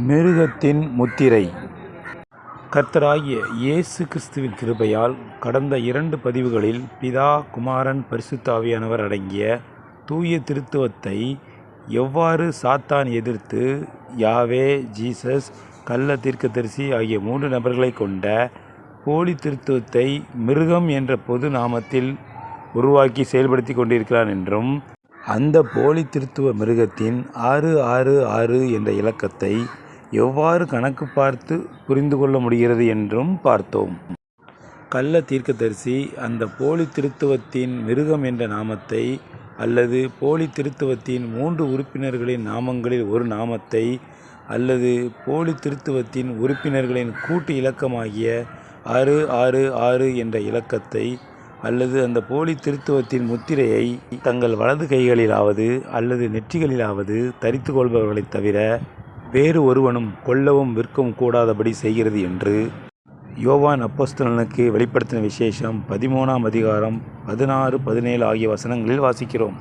மிருகத்தின் முத்திரை. கர்த்தராகிய இயேசு கிறிஸ்துவின் கிருபையால் கடந்த 2 பதிவுகளில் பிதா, குமாரன், பரிசுத்த ஆவியானவர் அடங்கிய தூய திருத்துவத்தை எவ்வாறு சாத்தான் எதிர்த்து யாவே, ஜீசஸ், கள்ள தீர்க்கதரிசி ஆகிய 3 நபர்களை கொண்ட போலி திருத்துவத்தை மிருகம் என்ற பொது நாமத்தில் உருவாக்கி செயல்படுத்தி கொண்டிருக்கிறான் என்றும், அந்த போலி திருத்துவ மிருகத்தின் 666 என்ற இலக்கத்தை எவ்வாறு கணக்கு பார்த்து புரிந்து கொள்ள முடிகிறது என்றும் பார்த்தோம். கள்ள தீர்க்கதரிசி அந்த போலி திருத்துவத்தின் மிருகம் என்ற நாமத்தை அல்லது போலி திருத்துவத்தின் 3 உறுப்பினர்களின் நாமங்களில் ஒரு நாமத்தை அல்லது போலி திருத்துவத்தின் உறுப்பினர்களின் கூட்டு இலக்கமாகிய 666 என்ற இலக்கத்தை அல்லது அந்த போலி திருத்துவத்தின் முத்திரையை தங்கள் வலது கைகளிலாவது அல்லது நெற்றிகளிலாவது தரித்து கொள்பவர்களைத் தவிர வேறு ஒருவனும் கொல்லவும் விற்கவும் கூடாதபடி செய்கிறது என்று யோவான் அப்போஸ்தலனுக்கு வெளிப்படுத்தின விசேஷம் 13ஆம் அதிகாரம் 16, 17 ஆகிய வசனங்களில் வாசிக்கிறோம்.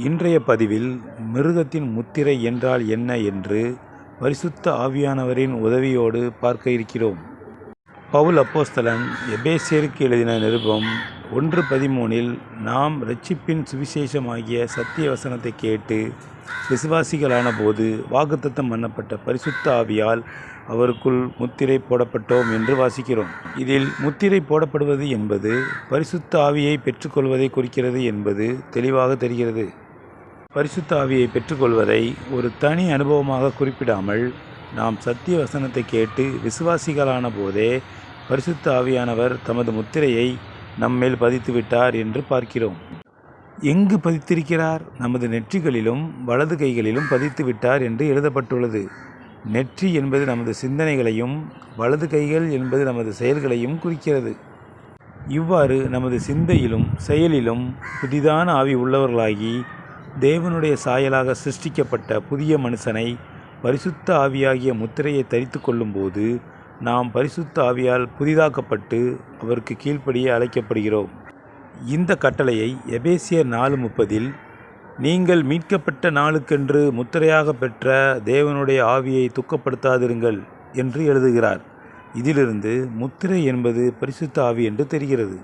இன்றைய பதிவில் மிருகத்தின் முத்திரை என்றால் என்ன என்று பரிசுத்த ஆவியானவரின் உதவியோடு பார்க்க இருக்கிறோம். பவுல் அப்போஸ்தலன் எபேசியருக்கு எழுதின நிருபம் 1:13 நாம் இரட்சிப்பின் சுவிசேஷமாகிய சத்திய வசனத்தை கேட்டு விசுவாசிகளான போது வாக்குத்தத்தம் பண்ணப்பட்ட பரிசுத்த ஆவியால் அவருக்குள் முத்திரை போடப்பட்டோம் என்று வாசிக்கிறோம். இதில் முத்திரை போடப்படுவது என்பது பரிசுத்த ஆவியை பெற்றுக்கொள்வதை குறிக்கிறது என்பது தெளிவாக தெரிகிறது. பரிசுத்த ஆவியை பெற்றுக்கொள்வதை ஒரு தனி அனுபவமாக குறிப்பிடாமல் நாம் சத்திய வசனத்தை கேட்டு விசுவாசிகளான போதே பரிசுத்த ஆவியானவர் தமது முத்திரையை நம்மேல் பதித்து விட்டார் என்று பார்க்கிறோம். எங்கு பதித்திருக்கிறார்? நமது நெற்றிகளிலும் வலது கைகளிலும் பதித்து விட்டார் என்று எழுதப்பட்டுள்ளது. நெற்றி என்பது நமது சிந்தனைகளையும் வலது கைகள் என்பது நமது செயல்களையும் குறிக்கிறது. இவ்வாறு நமது சிந்தையிலும் செயலிலும் புதிதான ஆவி உள்ளவர்களாகி தேவனுடைய சாயலாக சிருஷ்டிக்கப்பட்ட புதிய மனுஷனை பரிசுத்த ஆவியாகிய முத்திரையை தரித்து கொள்ளும்போது நாம் பரிசுத்த ஆவியால் புதிதாக்கப்பட்டு அவருக்கு கீழ்ப்படிய அழைக்கப்படுகிறோம். இந்த கட்டளையை எபேசியர் 4:30 நீங்கள் மீட்கப்பட்ட நாளுக்கென்று முத்திரையாக பெற்ற தேவனுடைய ஆவியை துக்கப்படுத்தாதிருங்கள் என்று எழுதுகிறார். இதிலிருந்து முத்திரை என்பது பரிசுத்த ஆவி என்று தெரிகிறது.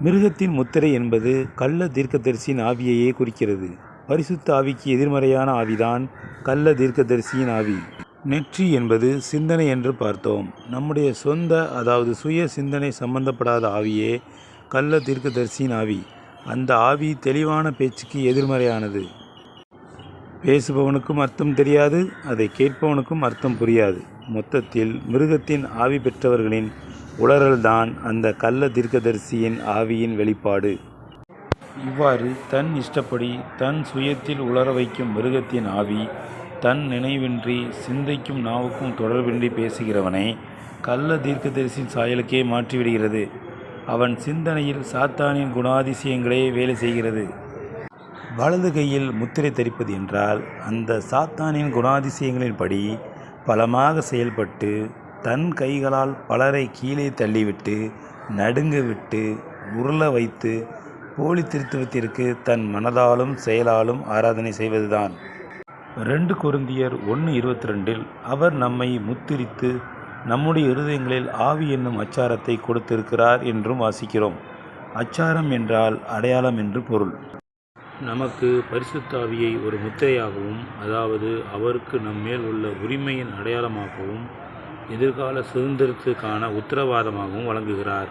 மிருகத்தின் முத்திரை என்பது கள்ள தீர்க்கதரிசியின் ஆவியையே குறிக்கிறது. பரிசுத்த ஆவிக்கு எதிர்மறையான ஆவிதான் கள்ள தீர்க்கதரிசியின் ஆவி. நெற்றி என்பது சிந்தனை என்று பார்த்தோம். நம்முடைய சொந்த அதாவது சுய சிந்தனை சம்பந்தப்படாத ஆவியே கள்ள தீர்க்கதரிசியின் ஆவி. அந்த ஆவி தெளிவான பேச்சுக்கு எதிர்மறையானது. பேசுபவனுக்கும் அர்த்தம் தெரியாது, அதை கேட்பவனுக்கும் அர்த்தம் புரியாது. மொத்தத்தில் மிருகத்தின் ஆவி பெற்றவர்களின் உளறல்தான் அந்த கள்ள தீர்க்கதரிசியின் ஆவியின் வெளிப்பாடு. இவ்வாறு தன் இஷ்டப்படி தன் சுயத்தில் உளர வைக்கும் மிருகத்தின் ஆவி தன் நினைவின்றி சிந்தைக்கும் நாவுக்கும் தொடர்பின்றி பேசுகிறவனை கள்ள தீர்க்கதரிசியின் சாயலுக்கே மாற்றிவிடுகிறது. அவன் சிந்தனையில் சாத்தானின் குணாதிசயங்களே வேலை செய்கிறது. வலது கையில் முத்திரை தரிப்பது என்றால் அந்த சாத்தானின் குணாதிசயங்களின்படி பலமாக செயல்பட்டு தன் கைகளால் பலரை கீழே தள்ளிவிட்டு நடுங்க விட்டு உருள வைத்து போலி திருத்துவத்திற்கு தன் மனதாலும் செயலாலும் ஆராதனை செய்வதுதான். 2 கொரிந்தியர் 1:22 அவர் நம்மை முத்திரித்து நம்முடைய இருதயங்களில் ஆவி என்னும் அச்சாரத்தை கொடுத்திருக்கிறார் என்றும் வாசிக்கிறோம். அச்சாரம் என்றால் அடையாளம் என்று பொருள். நமக்கு பரிசுத்த ஆவியை ஒரு முத்திரையாகவும், அதாவது அவருக்கு நம்மேல் உள்ள உரிமையின் அடையாளமாகவும் எதிர்கால சுதந்திரத்துக்கான உத்தரவாதமாகவும் வழங்குகிறார்.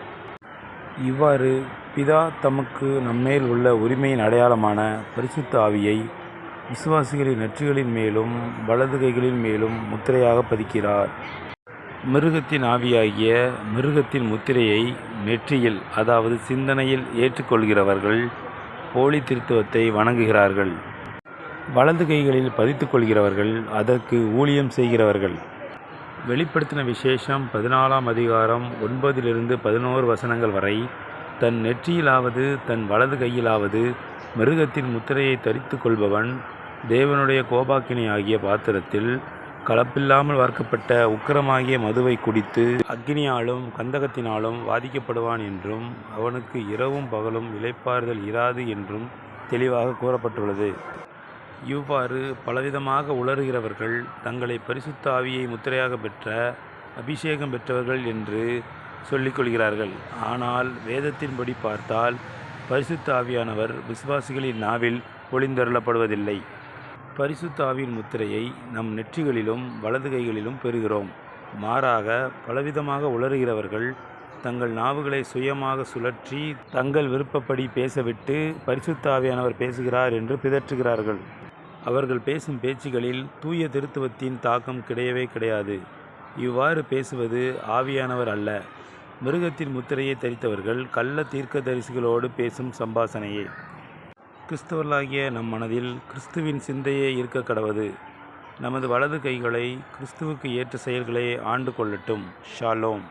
இவ்வாறு பிதா தமக்கு நம்மேல் உள்ள உரிமையின் அடையாளமான பரிசுத்த ஆவியை விசுவாசிகளின் நெற்றிகளின் மேலும் வலது கைகளின் மேலும் முத்திரையாக பதிக்கிறார். மிருகத்தின் ஆவியாகிய மிருகத்தின் முத்திரையை நெற்றியில் அதாவது சிந்தனையில் ஏற்றுக்கொள்கிறவர்கள் போலி திருத்துவத்தை வணங்குகிறார்கள். வலது கைகளில் பதித்து கொள்கிறவர்கள் அதற்கு ஊழியம் செய்கிறவர்கள். வெளிப்படுத்தின விசேஷம் 14ஆம் அதிகாரம் 9-11 வசனங்கள் வரை தன் நெற்றியிலாவது தன் வலது கையிலாவது மிருகத்தின் முத்திரையை தரித்து கொள்பவன் தேவனுடைய கோபாக்கினி ஆகிய பாத்திரத்தில் கலப்பில்லாமல் வார்க்கப்பட்ட உக்கிரமாகிய மதுவை குடித்து அக்கினியாலும் கந்தகத்தினாலும் வாதிக்கப்படுவான் என்றும் அவனுக்கு இரவும் பகலும் இளைப்பாறுதல் இராது என்றும் தெளிவாக கூறப்பட்டுள்ளது. இவ்வாறு பலவிதமாக உளறுகிறவர்கள் தங்களை பரிசுத்த ஆவியை முத்திரையாக பெற்ற அபிஷேகம் பெற்றவர்கள் என்று சொல்லிக்கொள்கிறார்கள். ஆனால் வேதத்தின்படி பார்த்தால் பரிசுத்த ஆவியானவர் விசுவாசிகளின் நாவில் பொழிந்தருளப்படுவதில்லை. பரிசுத்த ஆவியின் முத்திரையை நம் நெற்றிகளிலும் வலது கைகளிலும் பெறுகிறோம். மாறாக பலவிதமாக உளறுகிறவர்கள் தங்கள் நாவுகளை சுயமாக சுழற்றி தங்கள் விருப்பப்படி பேசவிட்டு பரிசுத்த ஆவியானவர் பேசுகிறார் என்று பிதற்றுகிறார்கள். அவர்கள் பேசும் பேச்சுகளில் தூய திருத்துவத்தின் தாக்கம் கிடையவே கிடையாது. இவ்வாறு பேசுவது ஆவியானவர் அல்ல, மிருகத்தின் முத்திரையை தரித்தவர்கள் கள்ள தீர்க்கதரிசிகளோடு பேசும் சம்பாஷணையே. கிறிஸ்தவர்களாகிய நம் மனதில் கிறிஸ்துவின் சிந்தையே இருக்க கடவது. நமது வலது கைகளை கிறிஸ்துவுக்கு ஏற்ற செயல்களை ஆண்டு கொள்ளட்டும். ஷாலோம்.